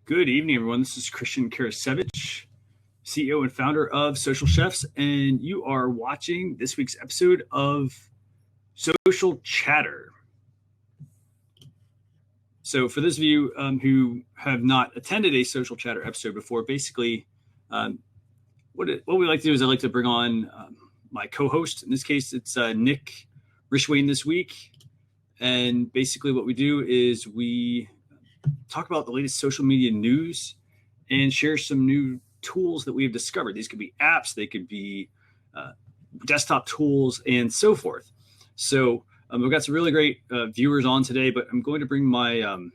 Good evening, everyone. This is Christian Karasevich, CEO and founder of Social Chefs, and you are watching this week's episode of Social Chatter. So for those of you who have not attended a Social Chatter episode before, basically what we like to do is I like to bring on my co-host. In this case, it's Nick Rishwain this week. And basically what we do is we talk about the latest social media news and share some new tools that we've discovered. These could be apps, they could be desktop tools, and so forth. So we've got some really great viewers on today, but I'm going to bring my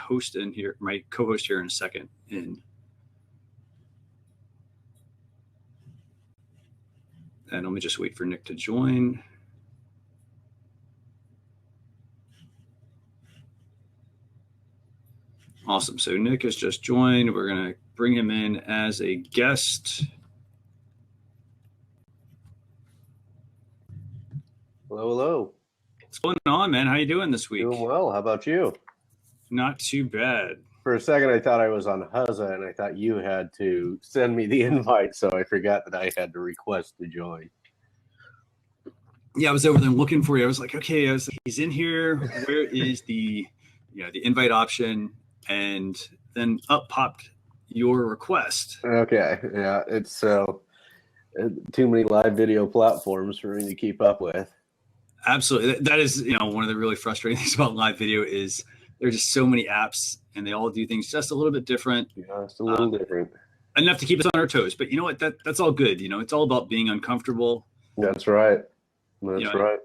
host in here, my co-host here in a second. And let me just wait for Nick to join. Awesome. So Nick has just joined. We're going to bring him in as a guest. Hello, hello. What's going on, man? How you doing this week? Doing well. How about you? Not too bad. For a second, I thought I was on Huzza, and I thought you had to send me the invite, so I forgot that I had to request to join. Yeah, I was over there looking for you. I was like, okay, he's in here. Where is the invite option? And then up popped your request. Okay, yeah, it's too many live video platforms for me to keep up with. Absolutely. That is, one of the really frustrating things about live video is there's just so many apps and they all do things just a little bit different. Yeah, it's a little different. Enough to keep us on our toes. But you know what? That's all good. It's all about being uncomfortable. That's right. That's right.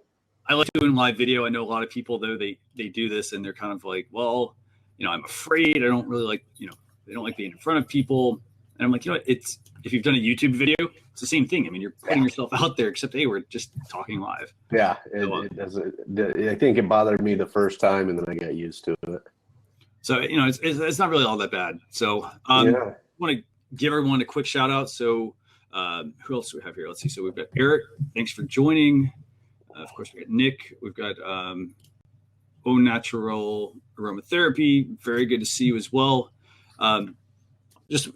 I like doing live video. I know a lot of people, though, they do this and they're kind of like, well, I'm afraid. I don't really like, they don't like being in front of people. And I'm like, if you've done a YouTube video, it's the same thing. I mean, you're putting yourself out there, except, hey, we're just talking live. Yeah, it does. I think it bothered me the first time, and then I got used to it. So, it's not really all that bad. So I want to give everyone a quick shout out. So who else do we have here? Let's see. So we've got Eric. Thanks for joining. Of course, we got Nick. We've got Au Natural Aromatherapy. Very good to see you as well. Just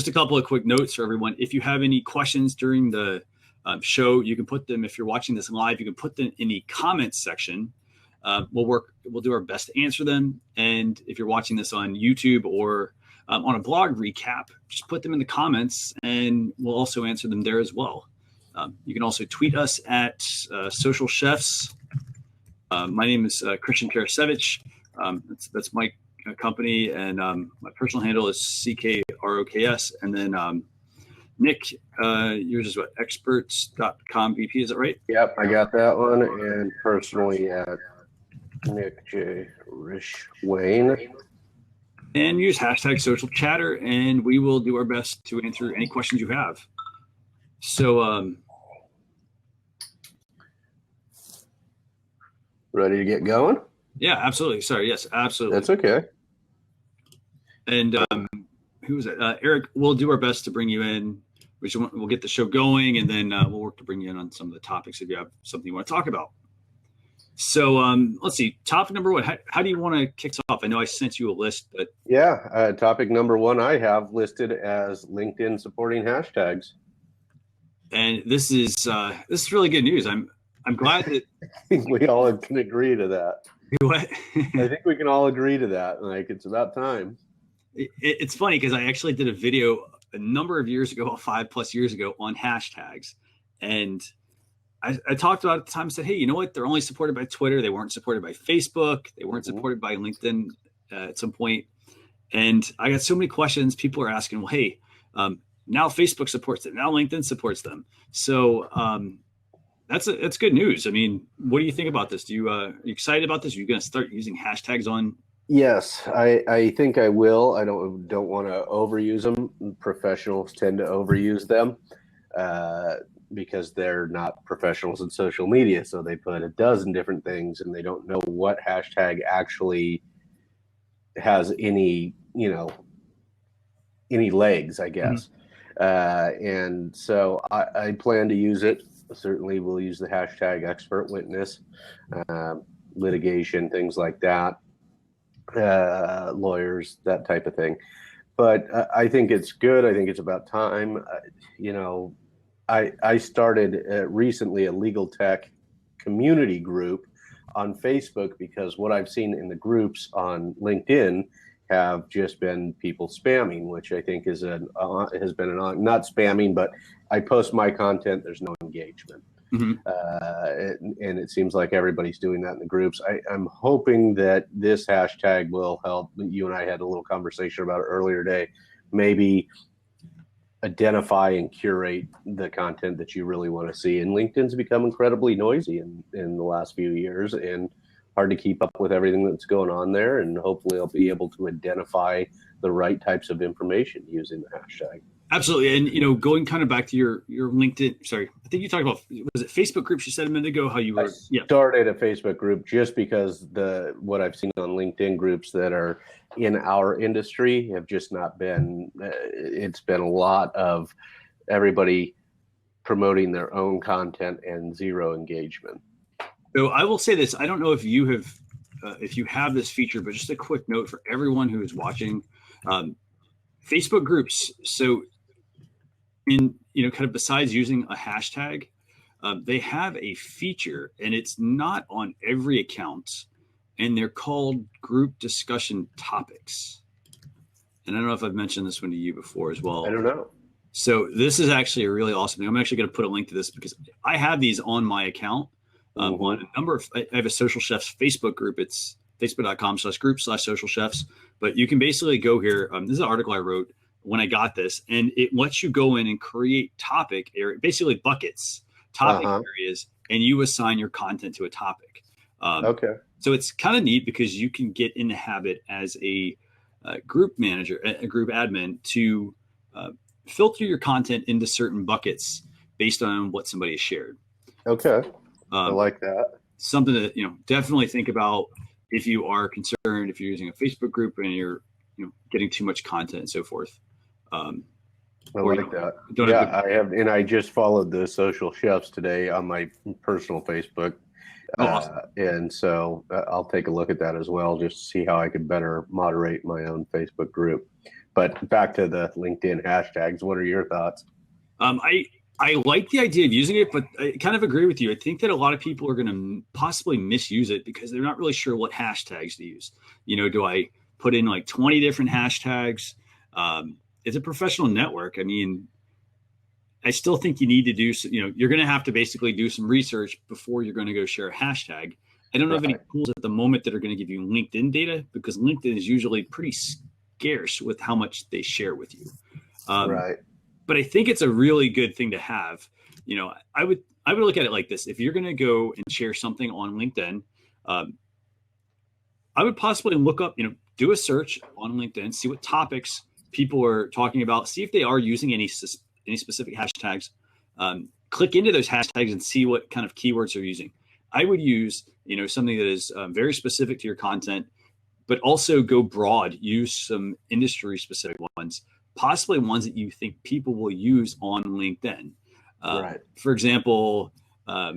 a couple of quick notes for everyone. If you have any questions during the show, you can put them, if you're watching this live, you can put them in the comments section. We'll do our best to answer them. And if you're watching this on YouTube or on a blog recap, just put them in the comments and we'll also answer them there as well. You can also tweet us at Social Chefs. My name is Christian Karasevich. That's my company, and my personal handle is CKROKS. And then Nick, yours is what, experts.com BP, is that right? Yep, I got that one. And personally at Nick J. Rishwain. And use hashtag social chatter, and we will do our best to answer any questions you have. So, ready to get going? Yeah, absolutely. Sorry. Yes, absolutely. That's okay. And who was it? Eric, we'll do our best to bring you in. We'll get the show going, and then we'll work to bring you in on some of the topics if you have something you want to talk about. So let's see. Topic number one. How do you want to kick us off? I know I sent you a list, but yeah, topic number one I have listed as LinkedIn supporting hashtags. And this is really good news. I'm glad that I think we all can agree to that. What? I think we can all agree to that. Like, it's about time. It's funny because I actually did a video a number of years ago, 5+ years ago, on hashtags. And I talked about it at the time and said, hey, you know what? They're only supported by Twitter. They weren't supported by Facebook. They weren't supported by LinkedIn at some point. And I got so many questions. People are asking, well, hey, now Facebook supports it. Now LinkedIn supports them. So that's good news. I mean, what do you think about this? Are you excited about this? Are you going to start using hashtags on? Yes, I think I will. I don't want to overuse them. Professionals tend to overuse them because they're not professionals in social media. So they put a dozen different things and they don't know what hashtag actually has any legs, I guess. Mm-hmm. And so I plan to use it. Certainly we'll use the hashtag expert witness, litigation, things like that, lawyers, that type of thing. but I think it's good. I think it's about time. You know, I started recently a legal tech community group on Facebook because what I've seen in the groups on LinkedIn have just been people spamming, which I think is has been not spamming, but I post my content. There's no engagement. Mm-hmm. And it seems like everybody's doing that in the groups. I'm hoping that this hashtag will help. You and I had a little conversation about it earlier today. Maybe identify and curate the content that you really want to see. And LinkedIn's become incredibly noisy in the last few years and hard to keep up with everything that's going on there. And hopefully I'll be able to identify the right types of information using the hashtag. Absolutely. And, you know, going kind of back to your LinkedIn, sorry, I think you talked about, was it Facebook groups you said a minute ago, how you were? I started a Facebook group just because what I've seen on LinkedIn groups that are in our industry have just not been, it's been a lot of everybody promoting their own content and zero engagement. So I will say this, I don't know if you have this feature, but just a quick note for everyone who is watching, Facebook groups. So in, you know, kind of besides using a hashtag, they have a feature and it's not on every account and they're called group discussion topics. And I don't know if I've mentioned this one to you before as well. I don't know. So this is actually a really awesome thing. I'm actually going to put a link to this because I have these on my account. On a number of, I have a Social Chefs Facebook group. It's facebook.com/group/social chefs. But you can basically go here. This is an article I wrote when I got this, and it lets you go in and create topic area, basically buckets, topic areas, and you assign your content to a topic. Okay. So it's kind of neat because you can get in the habit as a group manager, a group admin, to filter your content into certain buckets based on what somebody has shared. Okay. I like that. Something to, you know, definitely think about if you are concerned, if you're using a Facebook group and you're, you know, getting too much content and so forth. I like that. Yeah, I have, and I just followed the Social Chefs today on my personal Facebook. Awesome. And so I'll take a look at that as well, just to see how I could better moderate my own Facebook group. But back to the LinkedIn hashtags, what are your thoughts? I like the idea of using it, but I kind of agree with you. I think that a lot of people are going to possibly misuse it because they're not really sure what hashtags to use. You know, do I put in like 20 different hashtags? It's a professional network. I mean, I still think you need to do, you know, you're going to have to basically do some research before you're going to go share a hashtag. I don't know of any tools at the moment that are going to give you LinkedIn data because LinkedIn is usually pretty scarce with how much they share with you. But I think it's a really good thing to have. You know, I would look at it like this. If you're going to go and share something on LinkedIn, I would possibly look up, you know, do a search on LinkedIn, see what topics people are talking about, see if they are using any specific hashtags, click into those hashtags and see what kind of keywords they're using. I would use, you know, something that is very specific to your content, but also go broad, use some industry specific ones, possibly ones that you think people will use on LinkedIn. For example, I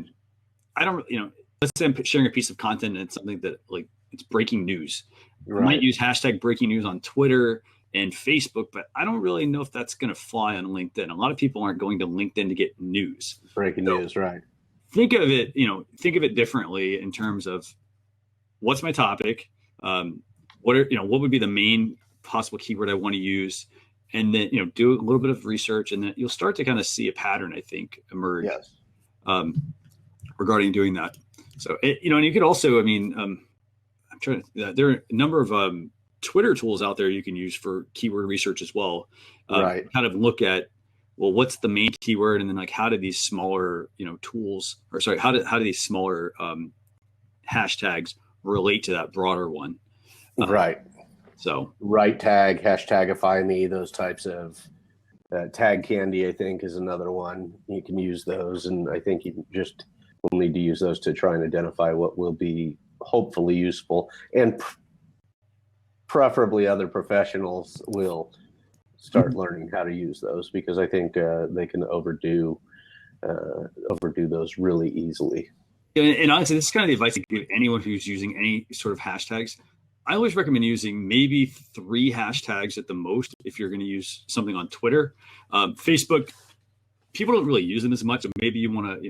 don't, you know, let's say I'm sharing a piece of content and it's something that like it's breaking news. I might use hashtag breaking news on Twitter and Facebook, but I don't really know if that's going to fly on LinkedIn. A lot of people aren't going to LinkedIn to get news. Breaking news, right. Think of it, you know, think of it differently in terms of what's my topic? What would be the main possible keyword I want to use? And then, you know, do a little bit of research and then you'll start to kind of see a pattern, I think, emerge regarding doing that. So, you know, and you could also, I mean, I'm trying to, there are a number of Twitter tools out there you can use for keyword research as well. Kind of look at, well, what's the main keyword? And then like, how do these smaller, you know, tools, or sorry, how do these smaller hashtags relate to that broader one? So right tag, hashtagify me, those types of tag candy, I think is another one. You can use those. And I think you just will need to use those to try and identify what will be hopefully useful, and preferably other professionals will start learning how to use those, because I think they can overdo those really easily. And honestly, this is kind of the advice I give anyone who's using any sort of hashtags. I always recommend using maybe 3 hashtags at the most if you're going to use something on Twitter. Facebook, people don't really use them as much. So maybe you want to,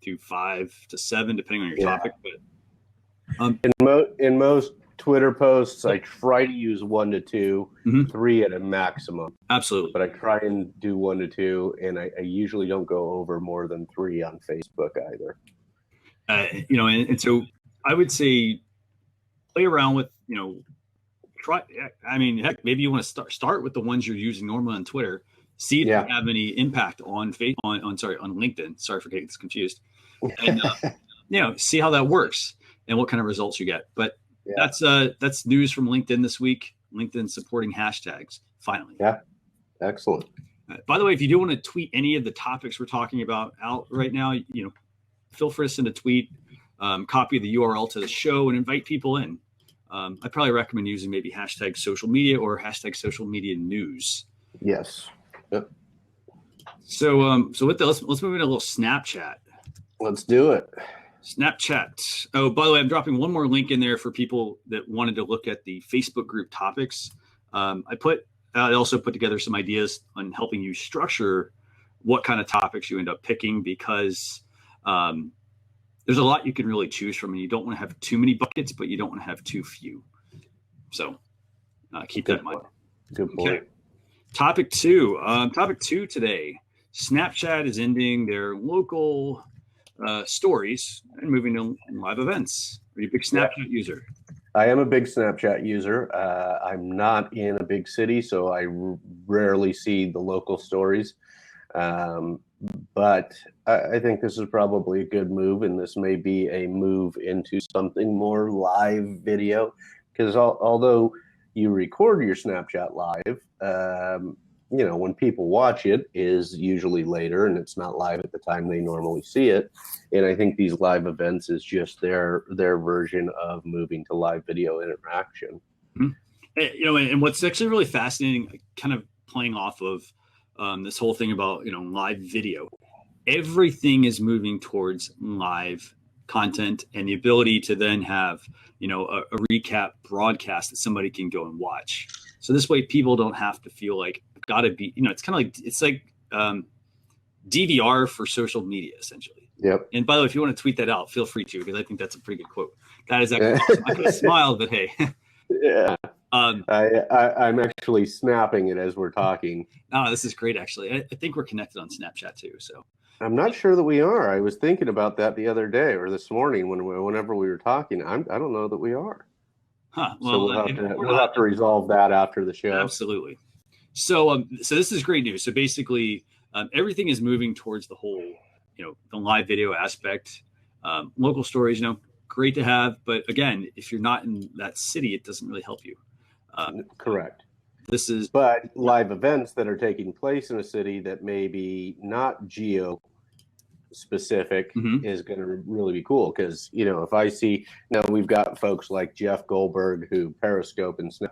do 5 to 7 depending on your topic. But in most Twitter posts, I try to use 1 to 2, 3 at a maximum. Absolutely. But I try and do 1 to 2, and I usually don't go over more than 3 on Facebook either. And so I would say play around with, try. I mean, heck, maybe you want to start with the ones you're using normally on Twitter. See if they have any impact on LinkedIn. Sorry for getting this confused. And see how that works and what kind of results you get. But that's news from LinkedIn this week. LinkedIn supporting hashtags finally. Yeah, excellent. By the way, if you do want to tweet any of the topics we're talking about out right now, feel free to send a tweet, copy the URL to the show, and invite people in. I probably recommend using maybe hashtag social media or hashtag social media news. Yes. Yep. So with that, let's move into a little Snapchat. Let's do it. Snapchat. Oh, by the way, I'm dropping one more link in there for people that wanted to look at the Facebook group topics. I also put together some ideas on helping you structure what kind of topics you end up picking, because there's a lot you can really choose from, and you don't want to have too many buckets, but you don't want to have too few. So keep that in mind. Good point. Okay. Topic 2. Topic 2 today. Snapchat is ending their local stories and moving to live events. Are you a big Snapchat user? I am a big Snapchat user. I'm not in a big city, so I rarely see the local stories. But I think this is probably a good move, and this may be a move into something more live video, because although you record your Snapchat live, when people watch it is usually later, and it's not live at the time they normally see it. And I think these live events is just their version of moving to live video interaction. And what's actually really fascinating, kind of playing off of this whole thing about live video, everything is moving towards live content and the ability to then have a recap broadcast that somebody can go and watch. So this way people don't have to feel like gotta be, it's kind of like DVR for social media essentially. Yep. And by the way, if you want to tweet that out, feel free to, because I think that's a pretty good quote. That is actually awesome. I could have smiled, but hey. Yeah. I'm actually snapping it as we're talking. Oh, this is great, actually. I think we're connected on Snapchat too. So I'm not sure that we are. I was thinking about that the other day or this morning whenever we were talking. I don't know that we are. Huh. Well, so we'll have to resolve that after the show. Absolutely. So this is great news. So basically, everything is moving towards the whole, the live video aspect. Local stories, great to have, but again, if you're not in that city, it doesn't really help you. Correct. But live events that are taking place in a city that may be not geo specific is going to really be cool, because if I see, now we've got folks like Jeff Goldberg who Periscope and Snap.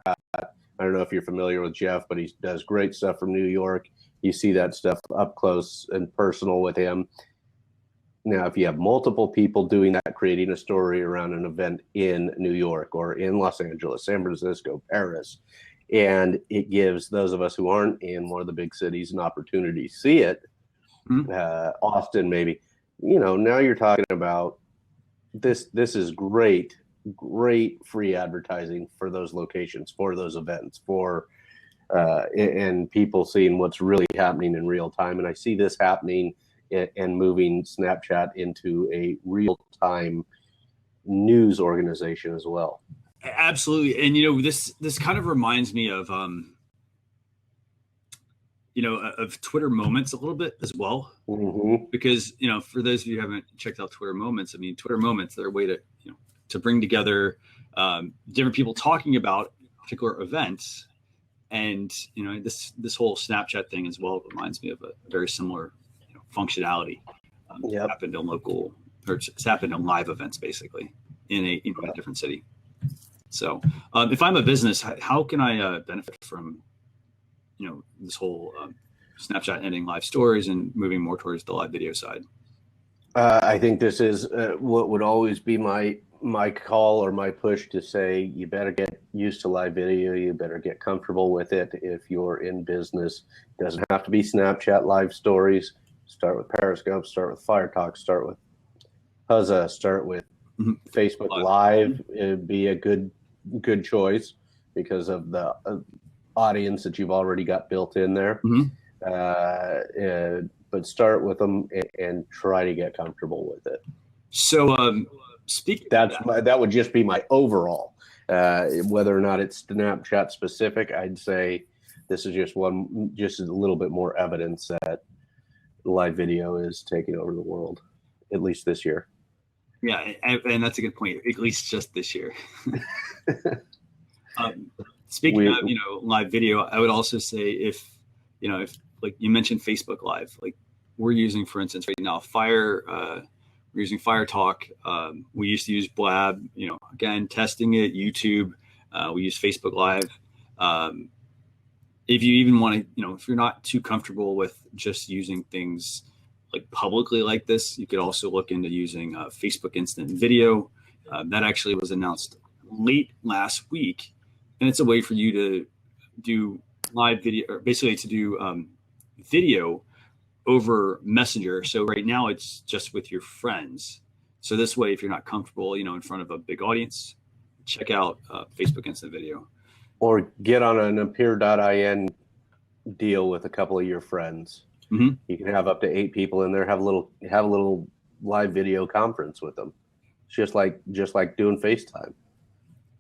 I don't know if you're familiar with Jeff, but he does great stuff from New York. You see that stuff up close and personal with him. Now, if you have multiple people doing that, creating a story around an event in New York or in Los Angeles, San Francisco, Paris, and it gives those of us who aren't in one of the big cities an opportunity to see it, Austin maybe, now you're talking about this is great free advertising for those locations, for those events, and people seeing what's really happening in real time. And I see this happening and moving Snapchat into a real-time news organization as well. Absolutely. And this kind of reminds me of of Twitter Moments a little bit as well, because for those of you who haven't checked out Twitter Moments, I mean, Twitter Moments, they're a way to bring together different people talking about particular events. And this whole Snapchat thing as well reminds me of a very similar functionality. Happened in local, or it's happened in live events, basically in a different city. So if I'm a business, how can I benefit from this whole Snapchat ending live stories and moving more towards the live video side? I think this is what would always be my my call or my push to say you better get used to live video, you better get comfortable with it if you're in business. It doesn't have to be Snapchat live stories. Start with Periscope, start with Fire Talk, start with Huzza, start with Facebook Live. It'd be a good choice because of the audience that you've already got built in there. But start with them and try to get comfortable with it. So that would just be my overall. Whether or not it's Snapchat specific, I'd say this is just a little bit more evidence that live video is taking over the world, at least this year. Yeah, and that's a good point. At least just this year. Speaking of live video, I would also say if like you mentioned Facebook Live, like we're using, for instance, right now we're using Fire Talk. We used to use Blab. Again, testing it. YouTube. We use Facebook Live. If you even want to, if you're not too comfortable with just using things like publicly like this, you could also look into using Facebook Instant Video. That actually was announced late last week, and it's a way for you to do live video, or basically to do video over Messenger. So right now it's just with your friends. So this way, if you're not comfortable, in front of a big audience, check out Facebook Instant Video. Or get on an appear.in deal with a couple of your friends. You can have up to 8 people in there. Have a little live video conference with them. It's just like doing FaceTime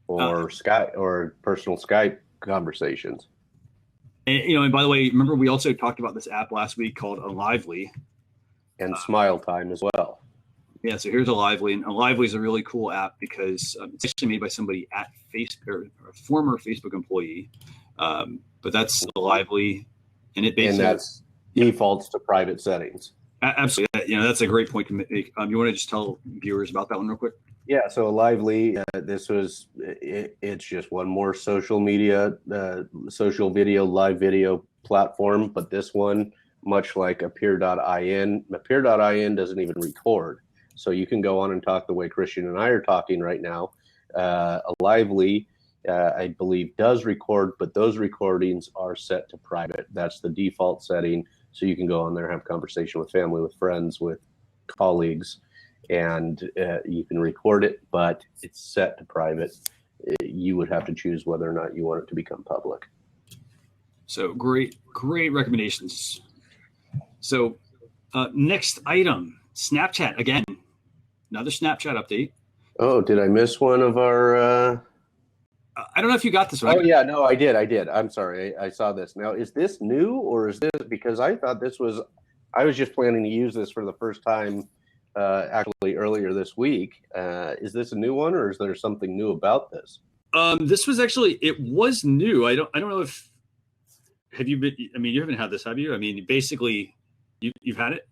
or Skype or personal Skype conversations. And by the way, remember we also talked about this app last week called Lively, and Smile Time as well. Yeah, so here's Lively, and Lively is a really cool app because it's actually made by somebody at Facebook, or a former Facebook employee. But that's Lively, and it basically that's defaults to private settings. Absolutely, that's a great point to make. You want to just tell viewers about that one real quick? Yeah, so Lively, it's just one more social media, social video, live video platform. But this one, much like appear.in doesn't even record. So you can go on and talk the way Christian and I are talking right now. Lively, I believe, does record, but those recordings are set to private. That's the default setting. So you can go on there, have conversation with family, with friends, with colleagues, and you can record it, but it's set to private. You would have to choose whether or not you want it to become public. So great recommendations. So next item, Snapchat again. Another Snapchat update. Oh, did I miss one of our? I don't know if you got this one. Oh yeah, no, I did. I'm sorry, I saw this. Now, is this new, or is this, because I thought I was just planning to use this for the first time. Actually, earlier this week. Is this a new one, or is there something new about this? This was it was new. I don't know if you haven't had this, have you? I mean, basically, you've had it.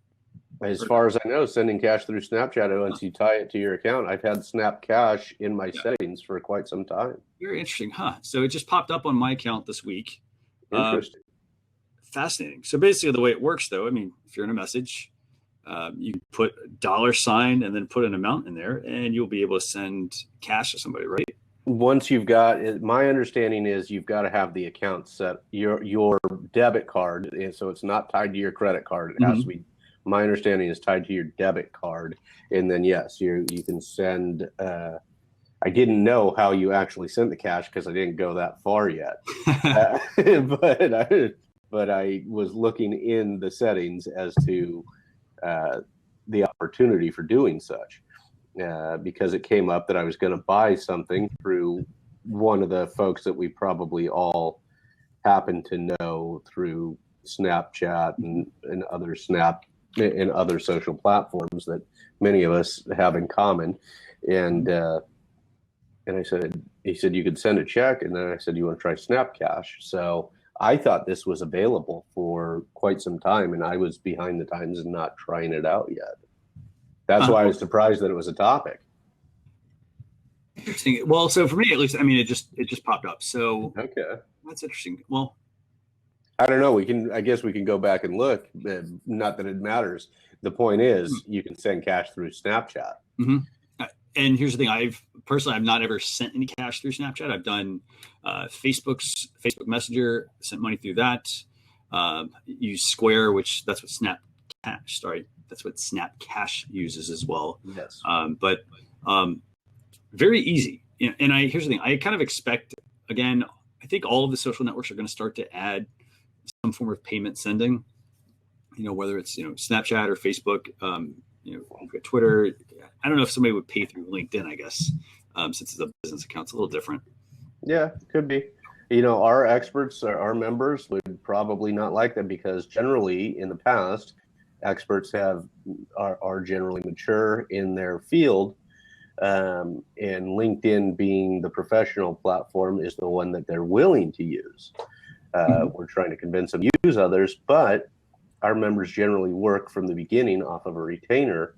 As far as I know, sending cash through Snapchat, once you tie it to your account, I've had Snap Cash in my settings for quite some time. Very interesting, huh? So it just popped up on my account this week. Interesting. Fascinating. So basically, the way it works, though, if you're in a message, you put $sign and then put an amount in there, and you'll be able to send cash to somebody, right? Once you've got it, my understanding is you've got to have the account set, your debit card, and so it's not tied to your credit card. It has to be. My understanding is tied to your debit card, and then yes, you can send. I didn't know how you actually sent the cash because I didn't go that far yet, but I was looking in the settings as to the opportunity for doing such, because it came up that I was going to buy something through one of the folks that we probably all happen to know through Snapchat and other and other social platforms that many of us have in common. And I said, he said, you could send a check. And then I said, you want to try Snap Cash? So I thought this was available for quite some time, and I was behind the times and not trying it out yet. That's why I was surprised that it was a topic. Interesting. Well, so for me, at least, it just popped up. So okay, that's interesting. Well, I don't know. I guess we can go back and look. Not that it matters. The point is, you can send cash through Snapchat. and here's the thing: I've not ever sent any cash through Snapchat. I've done Facebook Messenger, sent money through that. Use Square, which that's what Snap Cash uses as well. Yes. But very easy. And here's the thing: I kind of expect, again, I think all of the social networks are going to start to add some form of payment sending. Whether it's Snapchat or Facebook. You've got Twitter. I don't know if somebody would pay through LinkedIn, I guess, since it's a business account. It's a little different. Yeah, could be. Our experts, our members would probably not like that, because generally in the past, experts are generally mature in their field, and LinkedIn, being the professional platform, is the one that they're willing to use. We're trying to convince them to use others, but our members generally work from the beginning off of a retainer.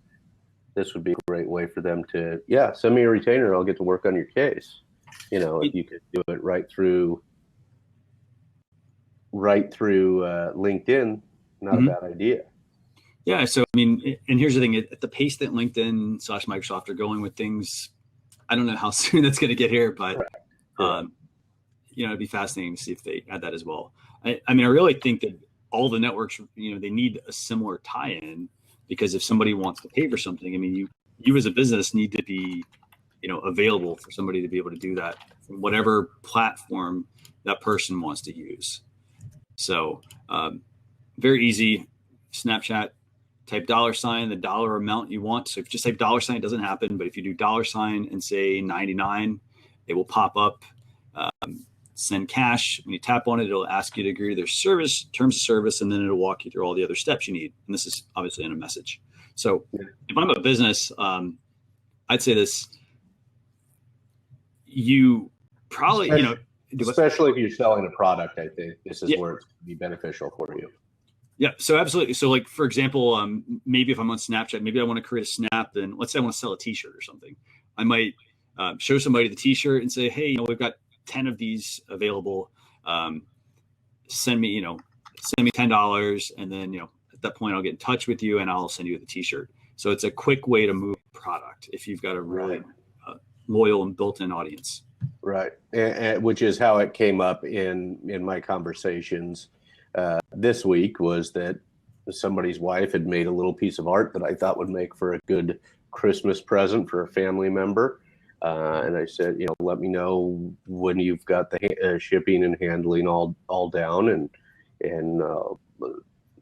This would be a great way for them to, send me a retainer. I'll get to work on your case. If you could do it right through LinkedIn, not a bad idea. Yeah. So, and here's the thing: at the pace that LinkedIn / Microsoft are going with things, I don't know how soon that's going to get here, but it'd be fascinating to see if they add that as well. I really think that all the networks, they need a similar tie-in, because if somebody wants to pay for something, you as a business need to be, available for somebody to be able to do that from whatever platform that person wants to use. So very easy. Snapchat, type $, the dollar amount you want. So if you just type $, it doesn't happen. But if you do $, and say 99, it will pop up. Send cash. When you tap on it, it'll ask you to agree to their terms of service, and then it'll walk you through all the other steps you need. And this is obviously in a message. So if I'm a business, I'd say this: you probably, especially if you're selling a product, I think this is where it's going to be beneficial for you. Yeah, so absolutely. So, like, for example, maybe if I'm on Snapchat, maybe I want to create a snap, and let's say I want to sell a T-shirt or something. I might show somebody the T-shirt and say, hey, we've got 10 of these available. Send me $10, and then at that point I'll get in touch with you and I'll send you the T-shirt. So it's a quick way to move product if you've got a really loyal and built-in audience. Right, and which is how it came up in my conversations this week, was that somebody's wife had made a little piece of art that I thought would make for a good Christmas present for a family member. And I said, let me know when you've got the shipping and handling all down, and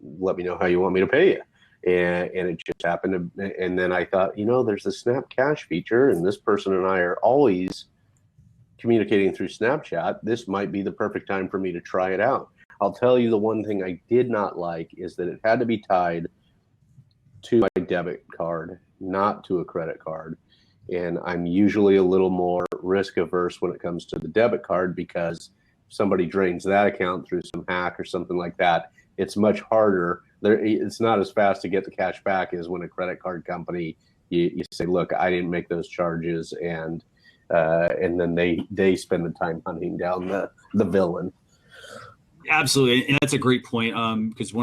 let me know how you want me to pay you. And it just happened to, and then I thought, there's the Snap Cash feature, and this person and I are always communicating through Snapchat. This might be the perfect time for me to try it out. I'll tell you, the one thing I did not like is that it had to be tied to my debit card, not to a credit card. And I'm usually a little more risk averse when it comes to the debit card, because if somebody drains that account through some hack or something like that, it's much harder. It's not as fast to get the cash back as when a credit card company, you say, look, I didn't make those charges, and then they spend the time hunting down the villain. Absolutely, and that's a great point. Because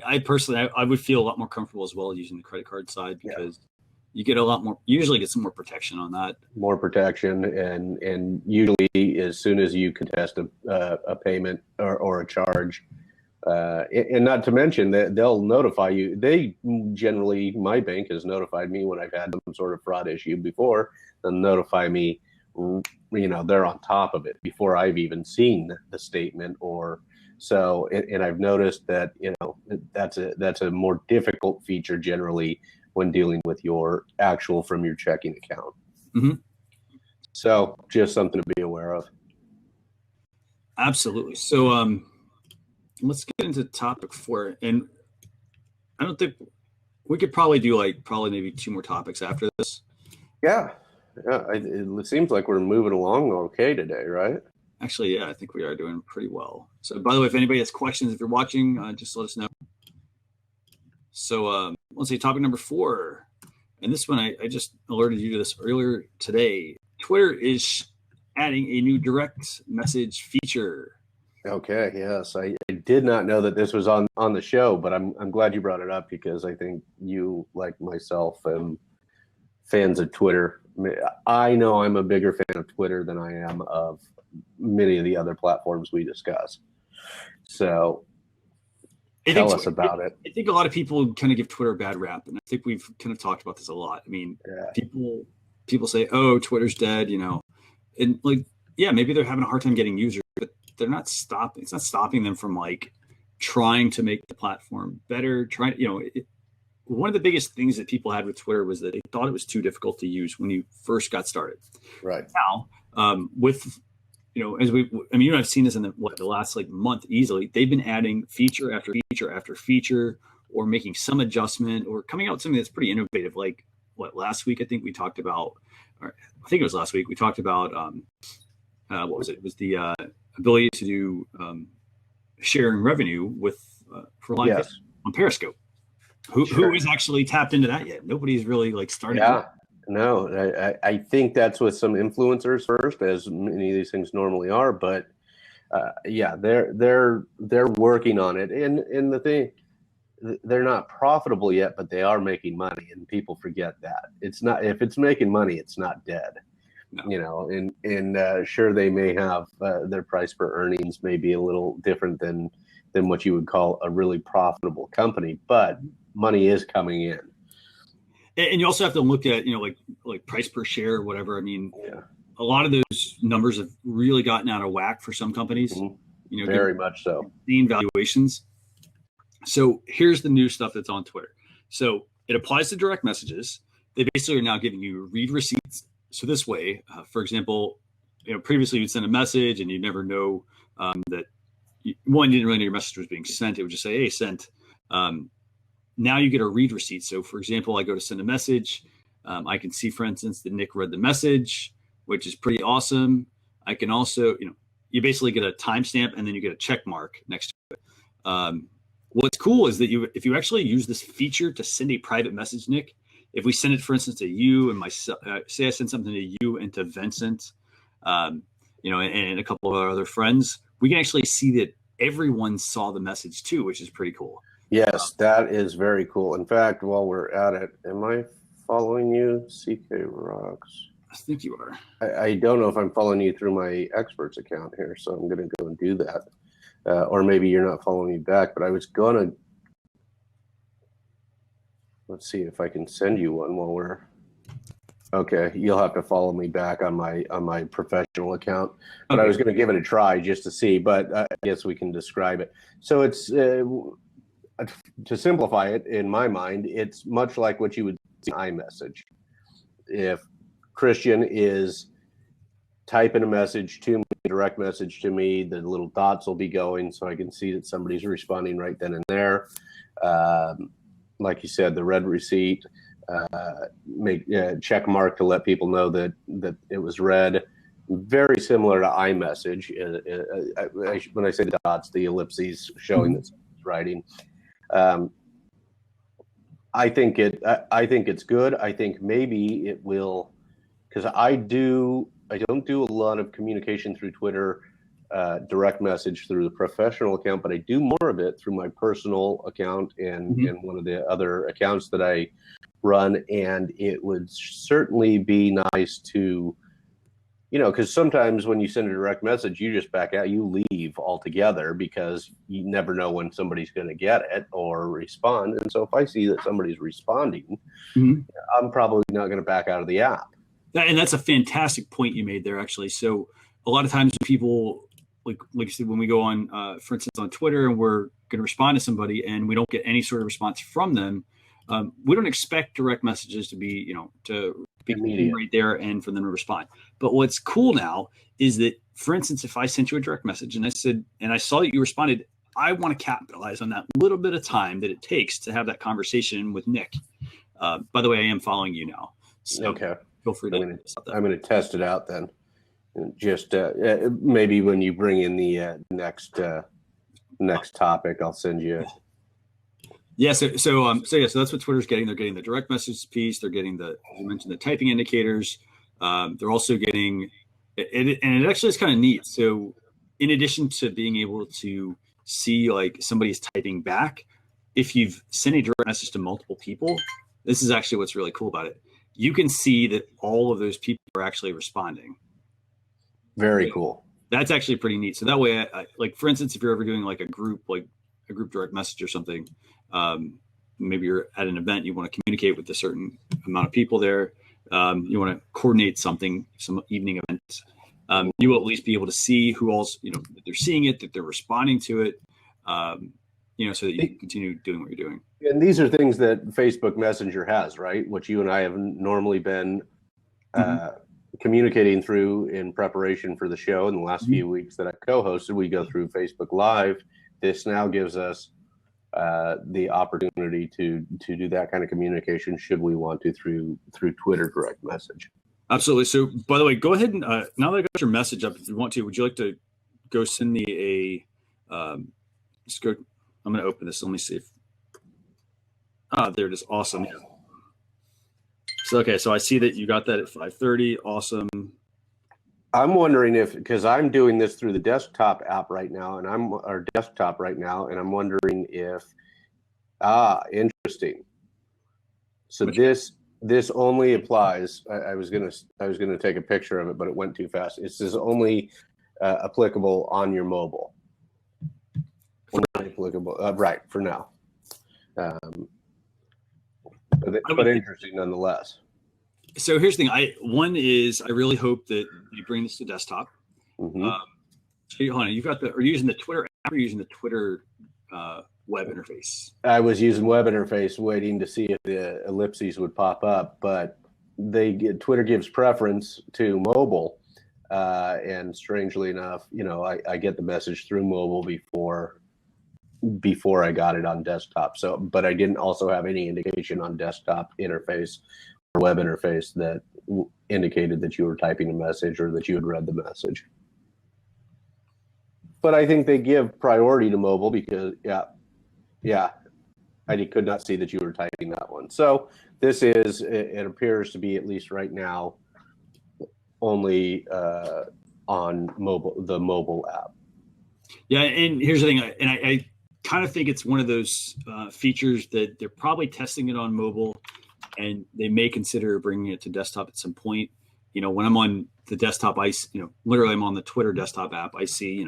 I personally would feel a lot more comfortable as well using the credit card side, because you get a lot more, usually get some more protection on that. More protection, and usually as soon as you contest a payment or a charge, and not to mention that they'll notify you. My bank has notified me when I've had some sort of fraud issue before. They'll notify me, they're on top of it before I've even seen the statement or so. And I've noticed that, that's a more difficult feature generally when dealing with your actual from your checking account. Mm-hmm. So just something to be aware of. Absolutely. So let's get into topic 4. And I don't think we could probably do maybe 2 more topics after this. Yeah. It seems like we're moving along okay today, right? Actually, yeah, I think we are doing pretty well. So, by the way, if anybody has questions, if you're watching, just let us know. So, let's see, topic number 4. And this one, I just alerted you to this earlier today. Twitter is adding a new direct message feature. Okay, yes. I did not know that this was on the show, but I'm glad you brought it up, because I think you, like myself, fans of Twitter I know I'm a bigger fan of Twitter than I am of many of the other platforms we discuss. So tell us about it. I think a lot of people kind of give Twitter a bad rap, and I think we've kind of talked about this a lot. I mean, people say, "Oh, Twitter's dead," and like, yeah, maybe they're having a hard time getting users, but they're not stopping. It's not stopping them from like trying to make the platform better. One of the biggest things that people had with Twitter was that they thought it was too difficult to use when you first got started. Right now, with as I've seen this in the last like month easily. They've been adding feature after feature after feature, or making some adjustment, or coming out with something that's pretty innovative. Like last week I think we talked about, or I think it was last week we talked about what was it? It was the ability to do sharing revenue with for live on Periscope. Who has actually tapped into that yet? Nobody's really like started. Yeah, no, I think that's with some influencers first, as many of these things normally are. But they're working on it, and the thing, they're not profitable yet, but they are making money, and people forget that it's not. If it's making money, it's not dead. No. And sure, they may have their price per earnings may be a little different than what you would call a really profitable company, but money is coming in. And you also have to look at, like price per share or whatever. I mean, a lot of those numbers have really gotten out of whack for some companies. Mm-hmm. Very much so. Insane valuations. So here's the new stuff that's on Twitter. So it applies to direct messages. They basically are now giving you read receipts. So this way, for example, previously you'd send a message and you'd never know that you didn't really know your message was being sent. It would just say, "Hey, sent." Now you get a read receipt. So for example, I go to send a message. I can see, for instance, that Nick read the message, which is pretty awesome. I can also, you basically get a timestamp and then you get a check mark next to it. What's cool is that if you actually use this feature to send a private message, Nick, if we send it, for instance, to you and myself, say I send something to you and to Vincent, and a couple of our other friends, we can actually see that everyone saw the message too, which is pretty cool. Yes, that is very cool. In fact, while we're at it, am I following you, CK Rocks? I think you are. I don't know if I'm following you through my experts account here, so I'm going to go and do that. Or maybe you're not following me back, but I was going to. Let's see if I can send you one while we're. Okay, you'll have to follow me back on my professional account, but I was going to give it a try just to see. But I guess we can describe it. So it's. To simplify it, in my mind, it's much like what you would see in iMessage. If Christian is typing a message to me, a direct message to me, the little dots will be going so I can see that somebody's responding right then and there. Like you said, the read receipt, make check mark to let people know that it was read. Very similar to iMessage. When I say the dots, the ellipses showing that someone's writing. I think it's good. I think maybe it will, because I don't do a lot of communication through Twitter, direct message through the professional account, but I do more of it through my personal account and one of the other accounts that I run. And it would certainly be nice to, because sometimes when you send a direct message, you just back out, you leave altogether because you never know when somebody's going to get it or respond. And so if I see that somebody's responding, I'm probably not going to back out of the app. And that's a fantastic point you made there, actually. So a lot of times people, like you said, when we go on, for instance, on Twitter, and we're going to respond to somebody and we don't get any sort of response from them, we don't expect direct messages to be, to be immediate right there and for them to respond. But what's cool now is that, for instance, if I sent you a direct message and I saw that you responded, I want to capitalize on that little bit of time that it takes to have that conversation with Nick. By the way, I am following you now. So okay. Feel free to. I'm going to test it out then. Just maybe when you bring in the next topic, I'll send you. Yeah. So that's what Twitter's getting. They're getting the direct message piece. They're getting you mentioned the typing indicators. They're also getting it, and it actually is kind of neat. So in addition to being able to see like somebody's typing back, if you've sent a direct message to multiple people, this is actually what's really cool about it. you can see that all of those people are actually responding. Very cool. That's actually pretty neat. So that way, like for instance, if you're ever doing like a group direct message or something, maybe you're at an event, you want to communicate with a certain amount of people there. You want to coordinate something, some evening event. You will at least be able to see who else, that they're seeing it, that they're responding to it, so that you can continue doing what you're doing. And these are things that Facebook Messenger has, right? Which you and I have normally been communicating through in preparation for the show. In the last few weeks that I co-hosted, we go through Facebook Live. This now gives us the opportunity to do that kind of communication, should we want to, through Twitter direct message. Absolutely. So, by the way, go ahead and now that I got your message up, if you want to, would you like to go send me a? Just go. I'm going to open this. Let me see if. There it is. Awesome. So okay, so I see that you got that at 5:30. Awesome. I'm wondering if, because I'm doing this through the desktop app right now, and I'm wondering if, interesting. So this only applies. I was gonna take a picture of it, but it went too fast. This is only applicable on your mobile. Only applicable, right, for now. But interesting nonetheless. So here's the thing. One is I really hope that you bring this to desktop. So hold on, are you using the Twitter app or using the Twitter web interface? I was using web interface, waiting to see if the ellipses would pop up, but Twitter gives preference to mobile, and strangely enough, I get the message through mobile before I got it on desktop. So, but I didn't also have any indication on desktop interface or web interface that indicated that you were typing a message or that you had read the message. But I think they give priority to mobile because, I could not see that you were typing that one. So it appears to be, at least right now, only on the mobile app. Yeah, and here's the thing, and I kind of think it's one of those features that they're probably testing it on mobile, and they may consider bringing it to desktop at some point. When I'm on the desktop, literally I'm on the Twitter desktop app. I see,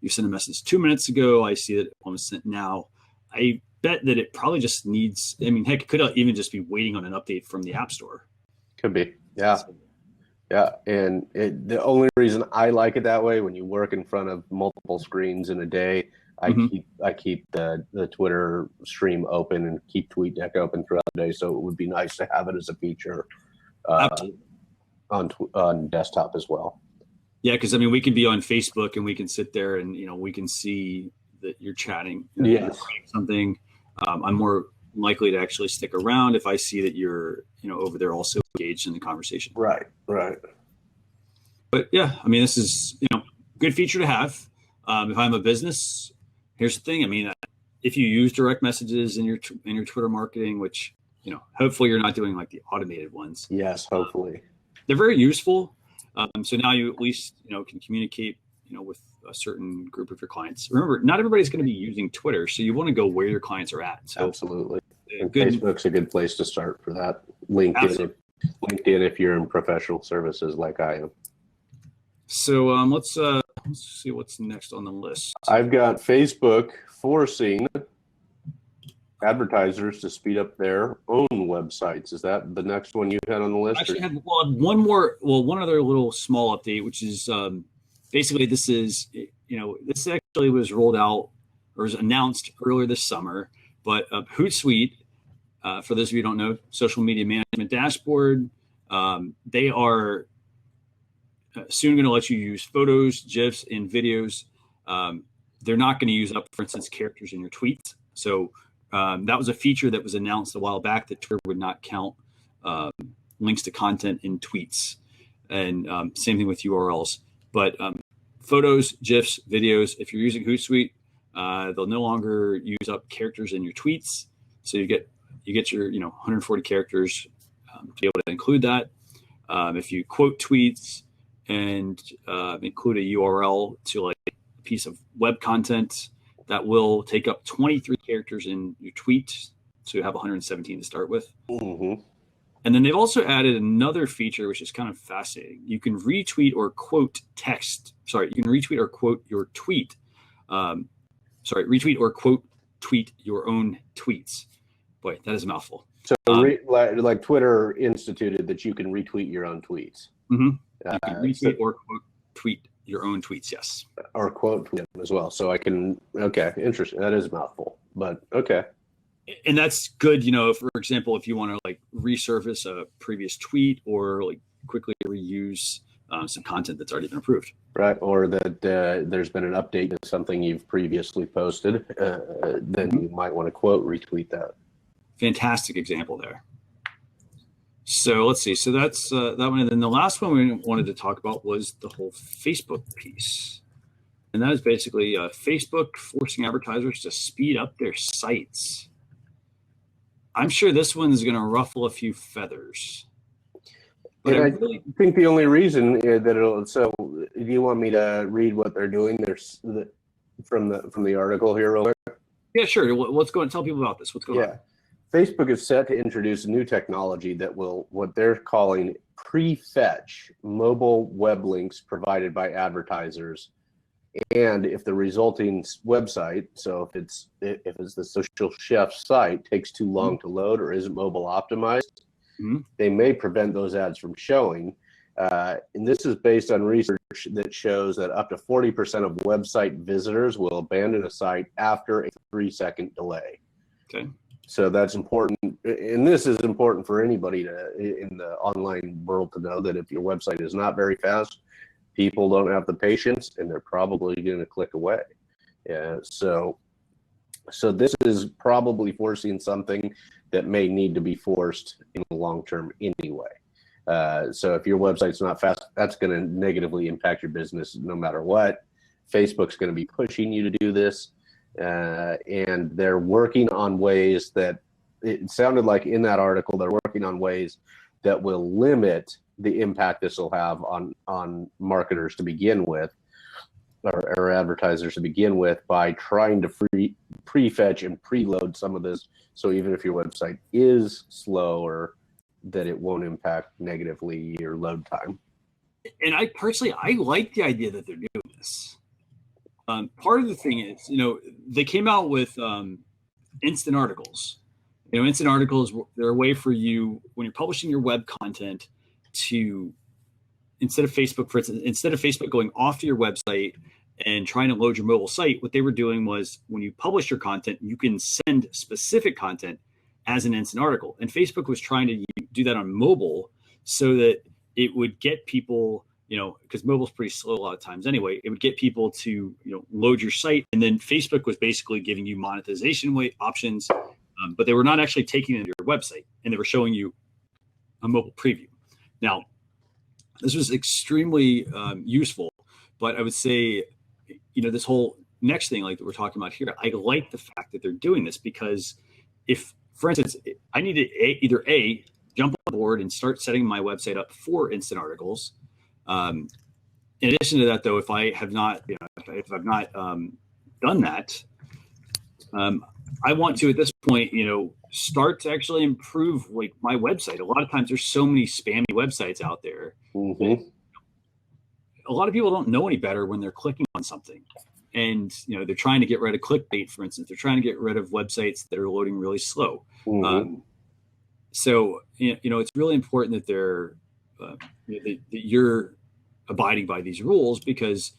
you sent a message 2 minutes ago. I see that it was sent now. I bet that it probably just needs, heck, it could even just be waiting on an update from the App Store. Could be, yeah. Yeah, and the only reason I like it that way, when you work in front of multiple screens in a day, I keep the Twitter stream open and keep TweetDeck open throughout the day. So it would be nice to have it as a feature on desktop as well. Yeah, because we can be on Facebook and we can sit there and we can see that you're chatting. Yes. Something. I'm more likely to actually stick around if I see that you're over there also engaged in the conversation. Right. But yeah, this is good feature to have. If I'm a business, here's the thing. If you use direct messages in your Twitter marketing, which hopefully you're not doing like the automated ones. Yes, hopefully they're very useful. So now you at least can communicate with a certain group of your clients. Remember, not everybody's going to be using Twitter, so you want to go where your clients are at. So absolutely. And Facebook's a good place to start for that. LinkedIn if you're in professional services like I am. So let's see what's next on the list. I've got Facebook forcing advertisers to speed up their own websites. Is that the next one you had on the list? Actually, I have one other little small update, which is basically this actually was rolled out or was announced earlier this summer. But Hootsuite, for those of you who don't know, social media management dashboard, they are soon going to let you use photos, GIFs, and videos. They're not going to use up, for instance, characters in your tweets. So that was a feature that was announced a while back that Twitter would not count links to content in tweets. And same thing with URLs. But photos, GIFs, videos, if you're using Hootsuite, they'll no longer use up characters in your tweets. So you get your 140 characters to be able to include that. If you quote tweets and include a URL to like a piece of web content, that will take up 23 characters in your tweet. So you have 117 to start with. Mm-hmm. And then they've also added another feature, which is kind of fascinating. You can retweet or quote text. Sorry, you can retweet or quote your tweet. Retweet or quote tweet your own tweets. Boy, that is a mouthful. So, like Twitter instituted that you can retweet your own tweets. Mm-hmm. You can retweet or quote tweet your own tweets, yes. Or quote tweet them as well. So I can, okay, interesting. That is a mouthful, but okay. And that's good, you know, for example, if you want to like resurface a previous tweet or like quickly reuse some content that's already been approved. Right, or that there's been an update to something you've previously posted, then you might want to quote retweet that. Fantastic example there. So let's see. So that's that one. And then the last one we wanted to talk about was the whole Facebook piece. And that is basically Facebook forcing advertisers to speed up their sites. I'm sure this one's going to ruffle a few feathers. But I think the only reason that it'll, so do you want me to read what they're doing? There's from the article here real quick? Yeah, sure. Let's go and tell people about this. What's going on? Facebook is set to introduce a new technology that will, what they're calling pre-fetch mobile web links provided by advertisers. And if the resulting website, so if it's the Social Chef site, takes too long to load or isn't mobile optimized, they may prevent those ads from showing. And this is based on research that shows that up to 40% of website visitors will abandon a site after a 3-second delay. Okay. So that's important, and this is important for anybody in the online world to know that if your website is not very fast, people don't have the patience, and they're probably going to click away. So this is probably forcing something that may need to be forced in the long term anyway. So if your website's not fast, that's going to negatively impact your business no matter what. Facebook's going to be pushing you to do this. And they're working on ways that, it sounded like in that article, they're working on ways that will limit the impact this will have on marketers to begin with, or advertisers to begin with, by trying to pre-fetch and preload some of this. So even if your website is slower, that it won't impact negatively your load time. And I like the idea that they're doing this. Part of the thing is, you know, they came out with instant articles. You know, instant articles, they're a way for you, when you're publishing your web content, to, instead of Facebook going off to your website and trying to load your mobile site, what they were doing was, when you publish your content, you can send specific content as an instant article. And Facebook was trying to do that on mobile so that it would get people, you know, because mobile's pretty slow a lot of times anyway, it would get people to, you know, load your site. And then Facebook was basically giving you monetization options, but they were not actually taking it to your website, and they were showing you a mobile preview. Now, this was extremely useful, but I would say, you know, this whole next thing like that we're talking about here, I like the fact that they're doing this, because if, for instance, I need to either jump on board and start setting my website up for instant articles. In addition to that, though, if I have not, you know, if I've not done that, I want to, at this point, you know, start to actually improve like my website. A lot of times there's so many spammy websites out there. Mm-hmm. A lot of people don't know any better when they're clicking on something. And, you know, they're trying to get rid of clickbait, for instance. They're trying to get rid of websites that are loading really slow. Mm-hmm. So, you know, it's really important that they're, that you're abiding by these rules, because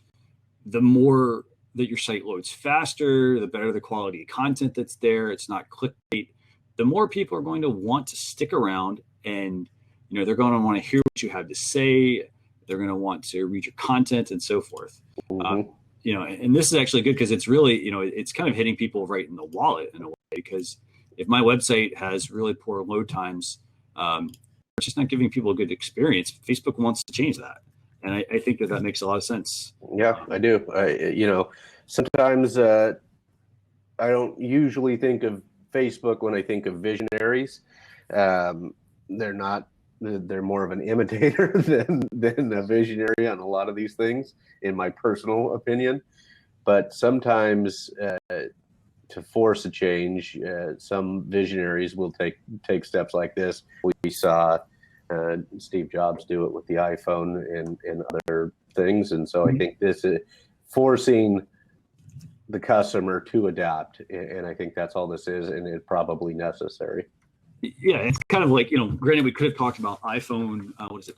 the more that your site loads faster, the better the quality of content that's there. It's not clickbait. The more people are going to want to stick around, and, you know, they're going to want to hear what you have to say. They're going to want to read your content and so forth. Mm-hmm. You know, and this is actually good, because it's really, you know, it's kind of hitting people right in the wallet in a way, because if my website has really poor load times, it's just not giving people a good experience. Facebook wants to change that. And I think that makes a lot of sense. Yeah, I do. You know, sometimes I don't usually think of Facebook when I think of visionaries. They're not. They're more of an imitator than a visionary on a lot of these things, in my personal opinion. But sometimes to force a change. Some visionaries will take steps like this. We saw Steve Jobs do it with the iPhone and other things, and so I think this is forcing the customer to adapt, and I think that's all this is, and it's probably necessary. Yeah, it's kind of like, granted, we could have talked about iPhone,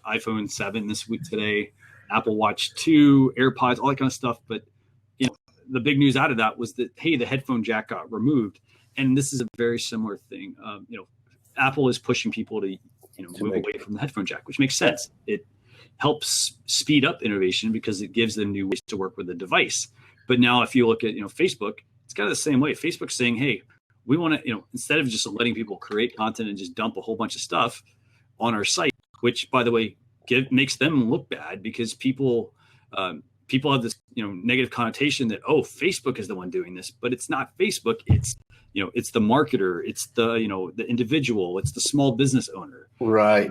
iPhone 7 this week today, Apple Watch 2, AirPods, all that kind of stuff. But, the big news out of that was that, hey, the headphone jack got removed. And this is a very similar thing. Apple is pushing people to move away from the headphone jack, which makes sense. It helps speed up innovation because it gives them new ways to work with the device. But now if you look at, Facebook, it's kind of the same way. Facebook's saying, hey, we want to, instead of just letting people create content and just dump a whole bunch of stuff on our site, which, by the way, makes them look bad because people have this, negative connotation that, oh, Facebook is the one doing this, but it's not Facebook. It's, it's the marketer, it's the, the individual, it's the small business owner. Right.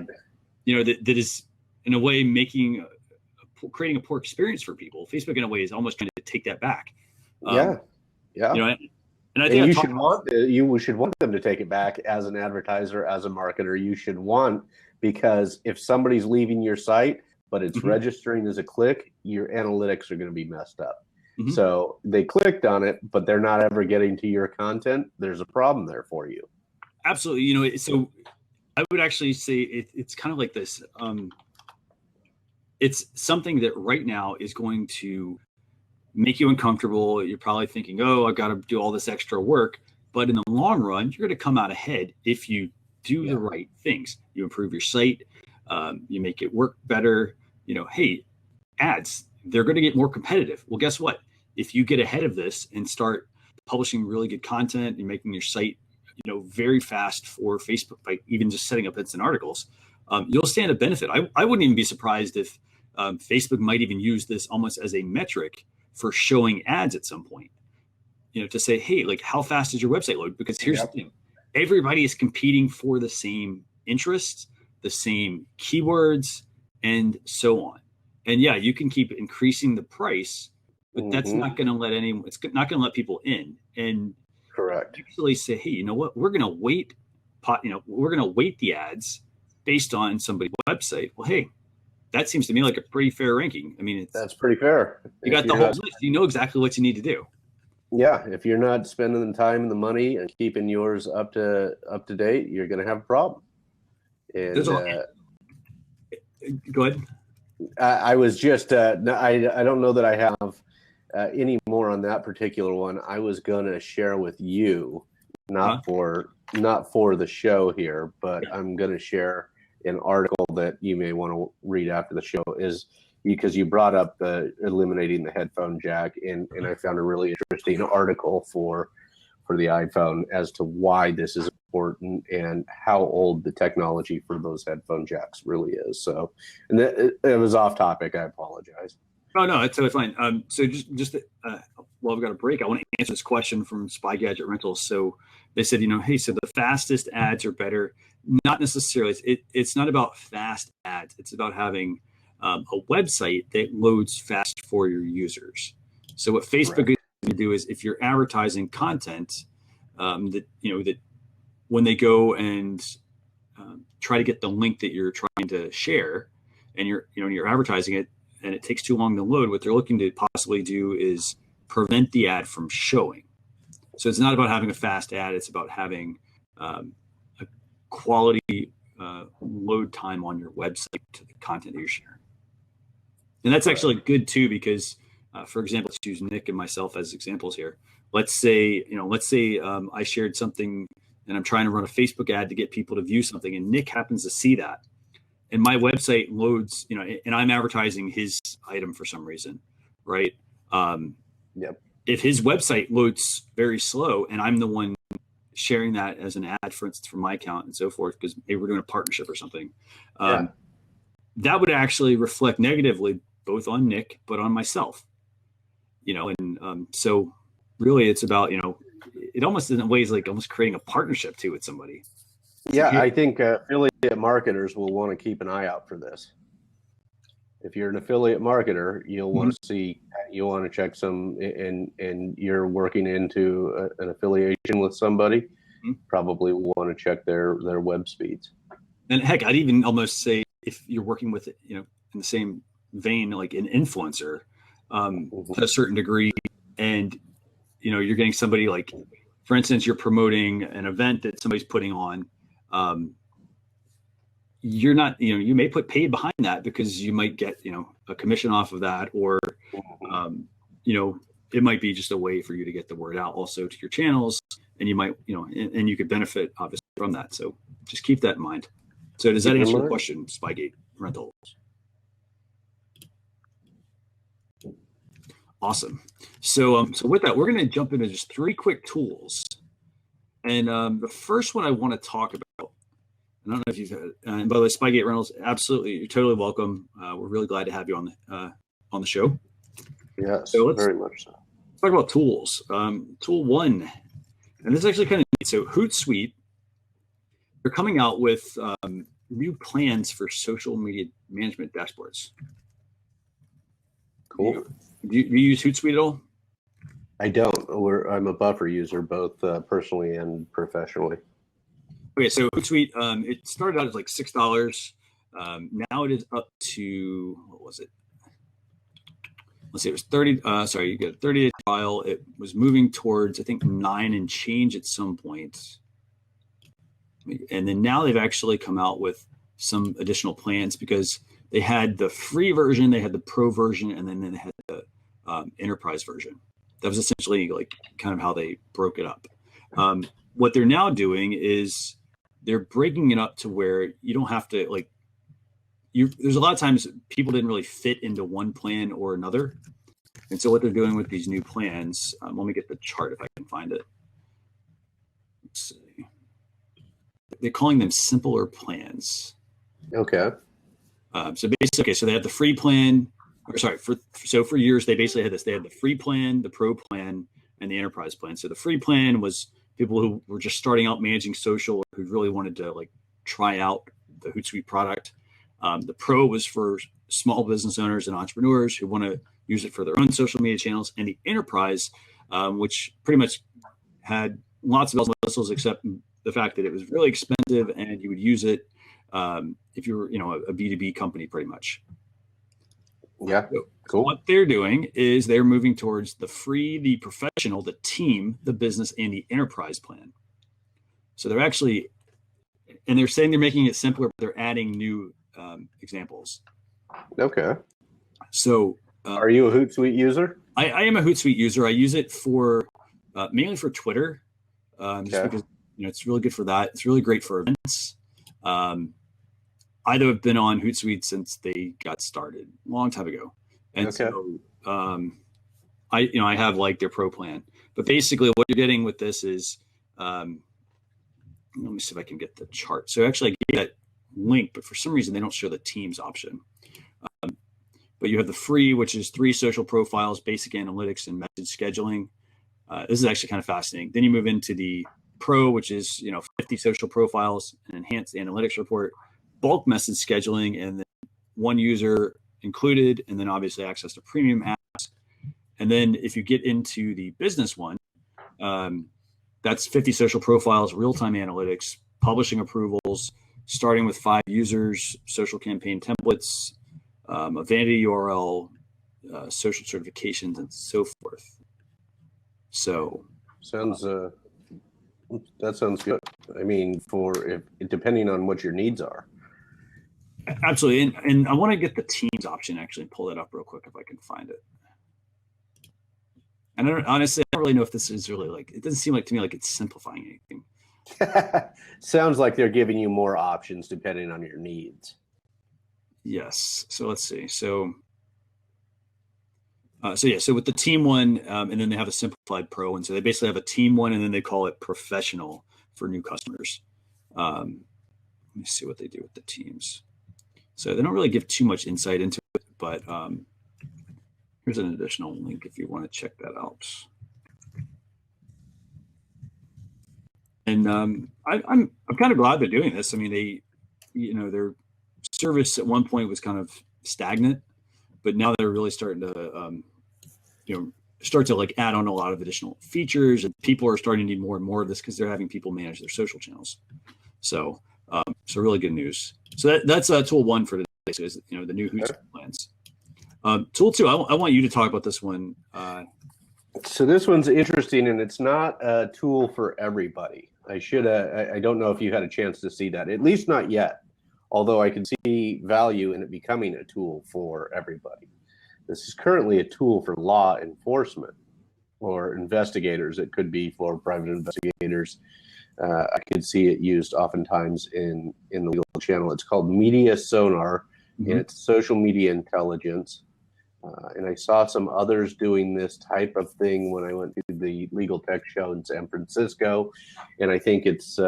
That is in a way creating a poor experience for people. Facebook in a way is almost trying to take that back. Yeah. And I think you should want them to take it back as an advertiser, as a marketer. You should want, because if somebody's leaving your site, but it's registering as a click, your analytics are going to be messed up. So they clicked on it, but they're not ever getting to your content. There's a problem there for you. Absolutely. So I would actually say it's kind of like this. It's something that right now is going to make you uncomfortable. You're probably thinking, oh, I've got to do all this extra work. But in the long run, you're going to come out ahead if you do the right things. You improve your site. You make it work better. Hey, ads, they're going to get more competitive. Well, guess what? If you get ahead of this and start publishing really good content and making your site, very fast for Facebook by even just setting up instant articles, you'll stand to benefit. I wouldn't even be surprised if Facebook might even use this almost as a metric for showing ads at some point, to say, hey, like, how fast does your website load? Because here's the thing. Everybody is competing for the same interests, the same keywords, and so on. And yeah, you can keep increasing the price, but that's not going to let it's not going to let people in. And correct. Actually say, hey, you know what? We're going to wait, we're going to weight the ads based on somebody's website. Well, hey, that seems to me like a pretty fair ranking. I mean, that's pretty fair. You got the whole list. You know exactly what you need to do. Yeah, if you're not spending the time and the money and keeping yours up to date, you're going to have a problem. And go ahead. I was just I don't know that I have any more on that particular one. I was going to share with you, not for the show here, but I'm going to share an article that you may want to read after the show, is because you brought up the eliminating the headphone jack, and I found a really interesting article for the iPhone as to why this is important and how old the technology for those headphone jacks really is. So, and it was off topic. I apologize. Oh no, that's totally fine. So just while I've got a break, I want to answer this question from Spy Gadget Rentals. So they said, hey, so the fastest ads are better. Not necessarily. It's not about fast ads. It's about having a website that loads fast for your users. So what Facebook is going to do is, if you're advertising content, that when they go and try to get the link that you're trying to share, and you're advertising it, and it takes too long to load, what they're looking to possibly do is prevent the ad from showing. So it's not about having a fast ad. It's about having a quality load time on your website to the content that you're sharing. And that's actually good too, because for example, let's use Nick and myself as examples here. Let's say I shared something and I'm trying to run a Facebook ad to get people to view something, and Nick happens to see that, and my website loads, and I'm advertising his item for some reason, right? If his website loads very slow and I'm the one sharing that as an ad, for instance, from my account and so forth, because maybe we're doing a partnership or something, that would actually reflect negatively both on Nick, but on myself, and so really it's about, it almost in a way is like almost creating a partnership too with somebody. Yeah, I think affiliate marketers will want to keep an eye out for this. if you're an affiliate marketer, you'll want to see, you'll want to check some, and you're working into an affiliation with somebody, probably want to check their web speeds. And heck, I'd even almost say if you're working with, in the same vein, like an influencer, to a certain degree, and, you're getting somebody like, for instance, you're promoting an event that somebody's putting on, you're not, you may put paid behind that because you might get, a commission off of that, or, it might be just a way for you to get the word out also to your channels, and you might, and you could benefit obviously from that. So just keep that in mind. So does that answer your question, Spygate Rentals? Awesome. So with that, we're going to jump into just 3 quick tools. And the first one I want to talk about, I don't know if you've had, and by the way, Spygate Rentals, absolutely, you're totally welcome. We're really glad to have you on the show. Yes, so very much so. Let's talk about tools. Tool 1, and this is actually kind of neat. So Hootsuite, they're coming out with new plans for social media management dashboards. Cool. Do you use Hootsuite at all? I don't. I'm a Buffer user, both personally and professionally. Okay, so Hootsuite, it started out as like $6. Now it is up to, what was it? Let's see, it was 30. Sorry, you get a 30-day trial. It was moving towards, I think, 9 and change at some point. And then now they've actually come out with some additional plans, because they had the free version, they had the pro version, and then they had the enterprise version. That was essentially like kind of how they broke it up. What they're now doing is they're breaking it up to where you don't have to, like, there's a lot of times people didn't really fit into one plan or another. And so what they're doing with these new plans, let me get the chart if I can find it. Let's see. They're calling them simpler plans. Okay. So basically, okay, so they have the free plan, or sorry, for years they basically had this. They had the free plan, the pro plan, and the enterprise plan. So the free plan was people who were just starting out managing social, who really wanted to like try out the Hootsuite product. The pro was for small business owners and entrepreneurs who want to use it for their own social media channels, and the enterprise, which pretty much had lots of bells and whistles, except the fact that it was really expensive and you would use it if you were, a B2B company, pretty much. Yeah, so cool. What they're doing is they're moving towards the free, the professional, the team, the business, and the enterprise plan. So they're actually, and they're saying they're making it simpler, but they're adding new examples. Okay. So are you a Hootsuite user? I am a Hootsuite user. I use it for mainly for Twitter, just because it's really good for that. It's really great for events. I have been on Hootsuite since they got started a long time ago, and so I have like their pro plan. But basically, what you're getting with this is, let me see if I can get the chart. So actually, I gave that link, but for some reason they don't show the teams option. But you have the free, which is 3 social profiles, basic analytics, and message scheduling. This is actually kind of fascinating. Then you move into the pro, which is 50 social profiles, an enhanced analytics report, bulk message scheduling, and then 1 user included, and then obviously access to premium apps. And then if you get into the business one, that's 50 social profiles, real-time analytics, publishing approvals, starting with 5 users, social campaign templates, a vanity URL, social certifications, and so forth. So that sounds good. I mean, depending on what your needs are. Absolutely. And I want to get the teams option, actually, and pull that up real quick if I can find it. And honestly, I don't really know if this is really it doesn't seem like to me like it's simplifying anything. Sounds like they're giving you more options depending on your needs. Yes. So let's see. So with the team one, and then they have a simplified pro. And so they basically have a team one, and then they call it professional for new customers. Let me see what they do with the teams. So they don't really give too much insight into it, but here's an additional link if you want to check that out. And I'm kind of glad they're doing this. I mean, their service at one point was kind of stagnant, but now they're really starting to, start to like add on a lot of additional features, and people are starting to need more and more of this because they're having people manage their social channels. So, really good news. So that's tool 1 for today. So is, the new Hootsuite plans. Tool 2, I want you to talk about this one. So this one's interesting, and it's not a tool for everybody. I don't know if you had a chance to see that, at least not yet, although I can see value in it becoming a tool for everybody. This is currently a tool for law enforcement or investigators. It could be for private investigators. I could see it used oftentimes in the legal channel. It's called Media Sonar, and it's social media intelligence. And I saw some others doing this type of thing when I went to the Legal Tech Show in San Francisco, and I think it's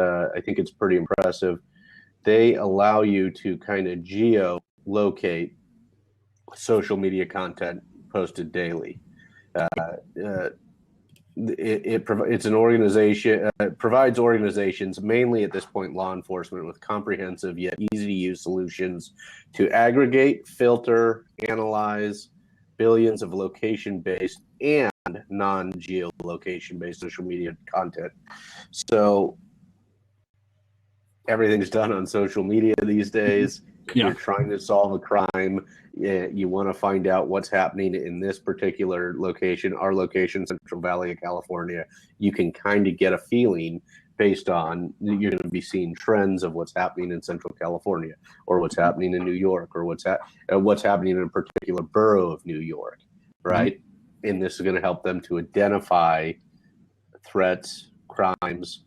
pretty impressive. They allow you to kind of geolocate social media content posted daily. It's an organization. It provides organizations, mainly at this point law enforcement, with comprehensive yet easy to use solutions to aggregate, filter, analyze billions of location-based and non-geolocation-based social media content. So everything's done on social media these days. If you're trying to solve a crime, you want to find out what's happening in this particular location, our location, Central Valley of California. You can kind of get a feeling based on, you're going to be seeing trends of what's happening in Central California, or what's happening in New York, or what's happening in a particular borough of New York, right? And this is going to help them to identify threats, crimes,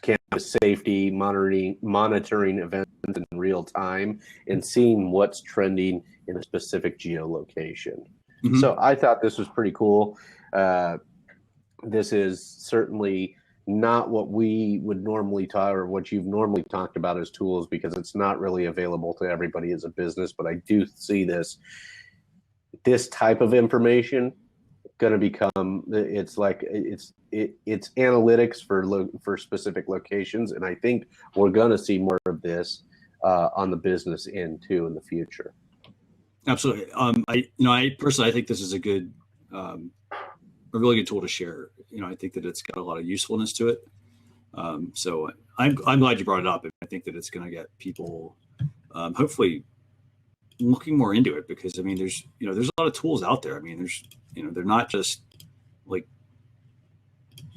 campus safety, monitoring events in real time, and seeing what's trending in a specific geolocation. So I thought this was pretty cool. This is certainly not what we would normally talk, or what you've normally talked about as tools, because it's not really available to everybody as a business. But I do see this type of information going to become, it's analytics for specific locations, and I think we're going to see more of this on the business end too in the future. Absolutely. I personally, I think this is a really good tool to share. I think that it's got a lot of usefulness to it. So I'm glad you brought it up. I think that it's going to get people hopefully looking more into it, because there's a lot of tools out there. They're not just like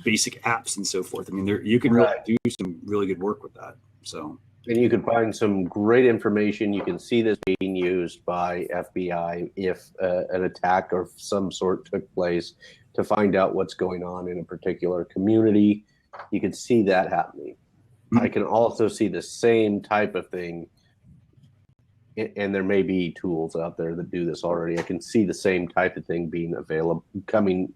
basic apps and so forth. You can really do some really good work with that. So, and you can find some great information. You can see this being used by FBI if an attack of some sort took place, to find out what's going on in a particular community. You can see that happening. I can also see the same type of thing, and there may be tools out there that do this already. I can see the same type of thing being available, becoming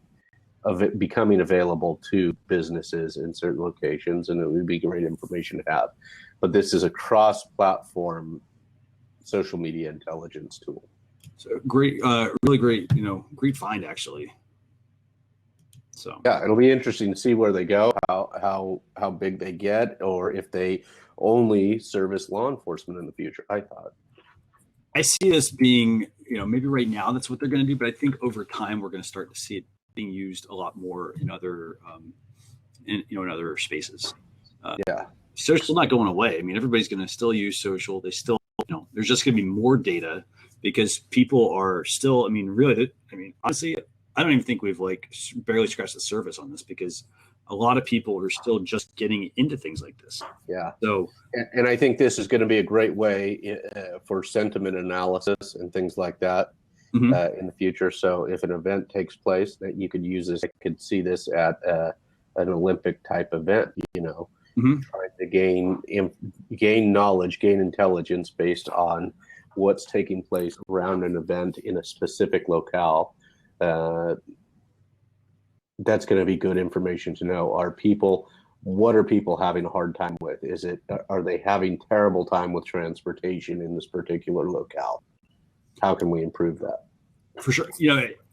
available to businesses in certain locations, and it would be great information to have. But this is a cross-platform social media intelligence tool. So great, really great, great find actually. So yeah, it'll be interesting to see where they go, how big they get, or if they only service law enforcement in the future. I see this being, maybe right now that's what they're going to do, but I think over time we're going to start to see it being used a lot more in other, in other spaces. Social not going away. Everybody's going to still use social. They still, there's just going to be more data, because people are still, honestly, I don't even think we've barely scratched the surface on this, because a lot of people are still just getting into things like this. Yeah. So, and I think this is going to be a great way for sentiment analysis and things like that in the future. So if an event takes place, that you could use this, I could see this at an Olympic type event, trying to gain knowledge, gain intelligence based on what's taking place around an event in a specific locale. That's going to be good information to know. What are people having a hard time with? Are they having terrible time with transportation in this particular locale? How can we improve that? For sure.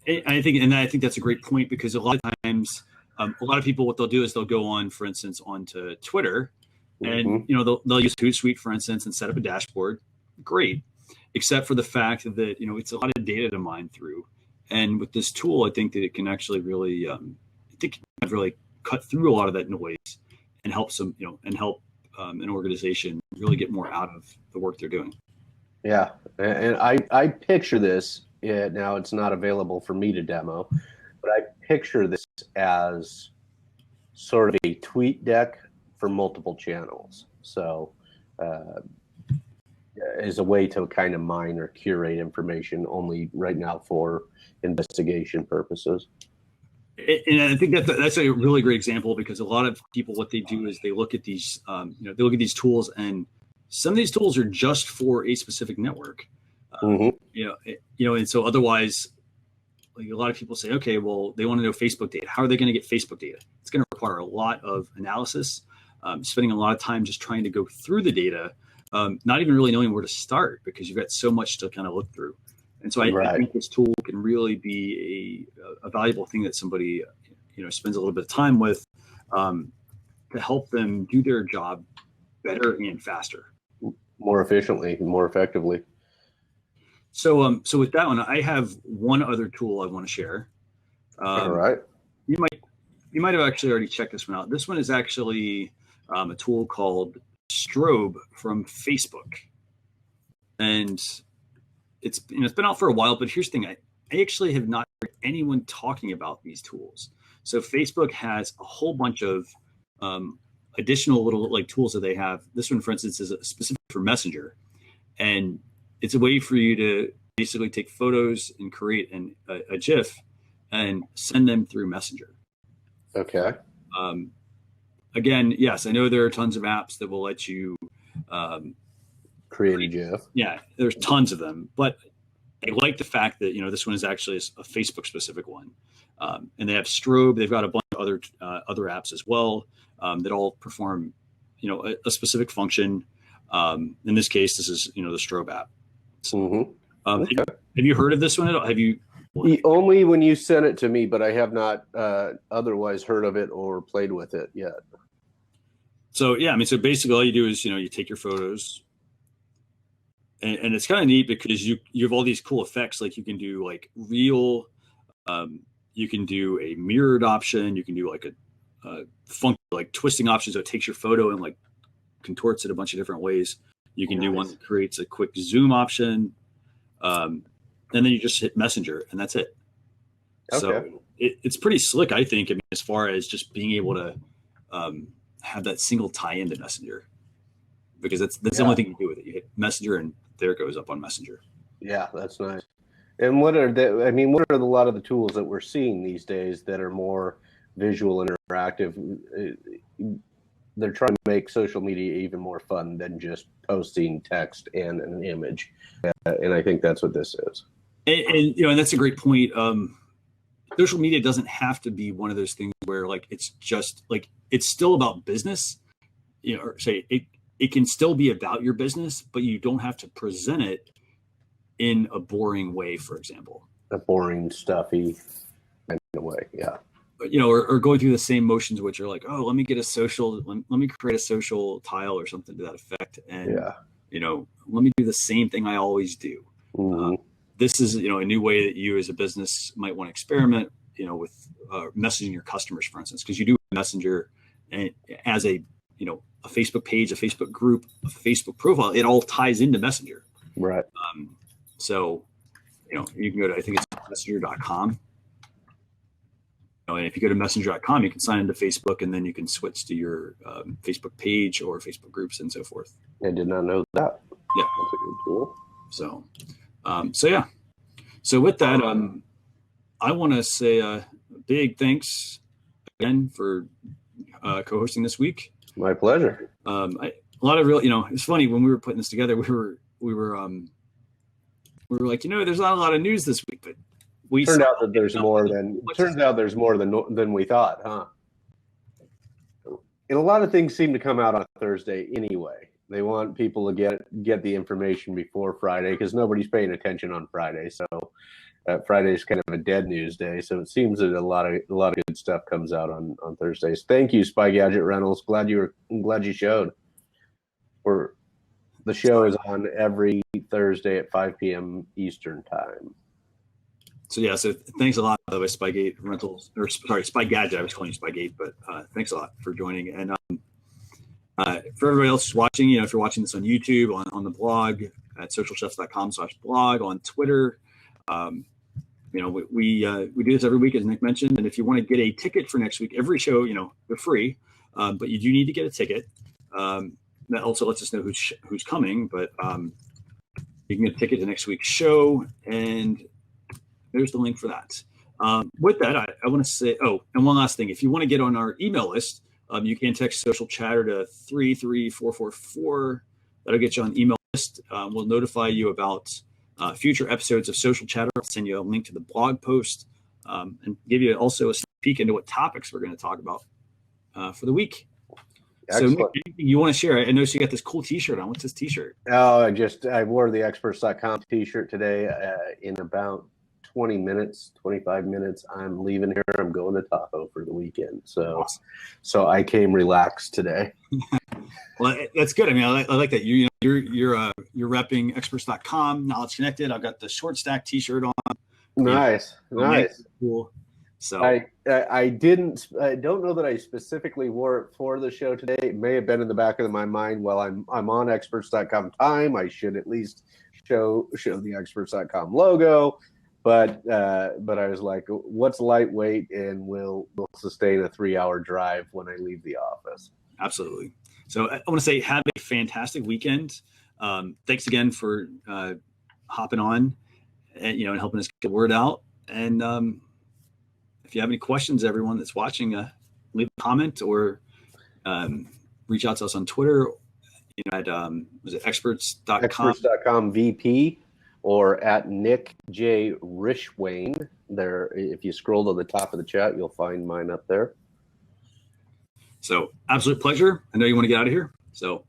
I think that's a great point, because a lot of times, a lot of people, what they'll do is they'll go on, for instance, onto Twitter, and they'll use Hootsuite, for instance, and set up a dashboard. Great. except for the fact that, it's a lot of data to mine through. And with this tool, I think that it can actually really, really cut through a lot of that noise and help an organization really get more out of the work they're doing. Yeah, and I picture this. Now it's not available for me to demo, but I picture this as sort of a tweet deck for multiple channels. So, as a way to kind of mine or curate information only right now for investigation purposes. And I think that's a really great example, because a lot of people, what they do is they look at these, they look at these tools, and some of these tools are just for a specific network. And so otherwise, like, a lot of people say, okay, well, they want to know Facebook data. How are they going to get Facebook data? It's going to require a lot of analysis, spending a lot of time just trying to go through the data, not even really knowing where to start, because you've got so much to kind of look through. And so I think this tool can really be a valuable thing that somebody, spends a little bit of time with, to help them do their job better and faster, more efficiently, more effectively. So, so with that one, I have one other tool I want to share. All right. You might have actually already checked this one out. This one is actually a tool called Strobe from Facebook, and it's been out for a while. But here's the thing: I actually have not heard anyone talking about these tools. So Facebook has a whole bunch of additional little like tools that they have. This one, for instance, is specific for Messenger, and it's a way for you to basically take photos and create a GIF and send them through Messenger. Okay. Again, yes, I know there are tons of apps that will let you create a GIF. Yeah, there's tons of them, but I like the fact that this one is actually a Facebook specific one, and they have Strobe. They've got a bunch of other apps as well that all perform a specific function. In this case, this is the Strobe app. So, Okay. Have you heard of this one at all? Have you? Only when you sent it to me, but I have not otherwise heard of it or played with it yet. So yeah, so basically all you do is you take your photos, and it's kind of neat because you have all these cool effects. Like you can do like real, you can do a mirrored option, you can do like a funky like twisting option, so it takes your photo and like contorts it a bunch of different ways. You can do one that creates a quick zoom option, and then you just hit Messenger, and that's it. Okay. So it's pretty slick, I think. As far as just being able to have that single tie-in to Messenger, because that's the only thing you do with it. You hit Messenger, and there it goes up on Messenger. Yeah, that's nice. And what are a lot of the tools that we're seeing these days that are more visual and interactive? They're trying to make social media even more fun than just posting text and an image. And I think that's what this is. And that's a great point. Social media doesn't have to be one of those things where like it's just like it's still about business. Or say it can still be about your business, but you don't have to present it in a boring way, for example. A boring, stuffy kind of way, yeah. Or going through the same motions, which are like, oh, let me get a social, let me create a social tile or something to that effect. And, let me do the same thing I always do. Mm-hmm. This is, a new way that you as a business might want to experiment, with messaging your customers, for instance, because you do Messenger and as a Facebook page, a Facebook group, a Facebook profile, it all ties into Messenger. Right. So, you can go to, I think it's messenger.com. And if you go to messenger.com, you can sign into Facebook, and then you can switch to your Facebook page or Facebook groups and so forth. I did not know that. Yeah. That's a good tool. So yeah. So with that, I want to say a big thanks again for co-hosting this week. My pleasure. A lot of real, it's funny when we were putting this together, we were like, there's not a lot of news this week, but Turns out there's more than we thought, huh? And a lot of things seem to come out on Thursday anyway. They want people to get the information before Friday because nobody's paying attention on Friday. So Friday is kind of a dead news day. So it seems that a lot of good stuff comes out on Thursdays. Thank you, Spy Gadget Reynolds. Glad you showed. The show is on every Thursday at 5 p.m. Eastern time. So yeah, so thanks a lot, by the way, Spygate Rentals, or sorry, Spygadget. I was calling you Spygate, but thanks a lot for joining. And for everybody else watching, if you're watching this on YouTube, on the blog at socialchefs.com/blog, on Twitter, we do this every week, as Nick mentioned. And if you want to get a ticket for next week, every show, they're free, but you do need to get a ticket. That also lets us know who's coming, but you can get a ticket to next week's show, and there's the link for that. With that, I want to say, and one last thing. If you want to get on our email list, you can text Social Chatter to 33444. That'll get you on the email list. We'll notify you about future episodes of Social Chatter. I'll send you a link to the blog post and give you also a sneak peek into what topics we're going to talk about for the week. Excellent. So, Nick, anything you want to share? I noticed you got this cool T-shirt on. What's this T-shirt? Oh, I wore the experts.com T-shirt today. In about 20 minutes, 25 minutes, I'm leaving here. I'm going to Tahoe for the weekend. So, awesome. So I came relaxed today. Well, that's good. I mean, I like that. You're repping experts.com, Knowledge Connected. I've got the Short Stack T-shirt on. Nice. Cool. So I don't know that I specifically wore it for the show today. It may have been in the back of my mind while I'm on experts.com time. I should at least show the experts.com logo. But I was like, what's lightweight and will sustain a 3-hour drive when I leave the office? Absolutely. So I want to say have a fantastic weekend. Thanks again for hopping on and helping us get the word out. And if you have any questions, everyone that's watching, leave a comment or reach out to us on Twitter at was it experts.com? Experts.com VP or at Nick J. Rishwain. There, if you scroll to the top of the chat, you'll find mine up there. So absolute pleasure. I know you want to get out of here. So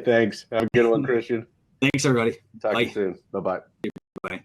thanks. Have a good one, Christian. Thanks, everybody. Talk to you soon. Bye-bye. Bye.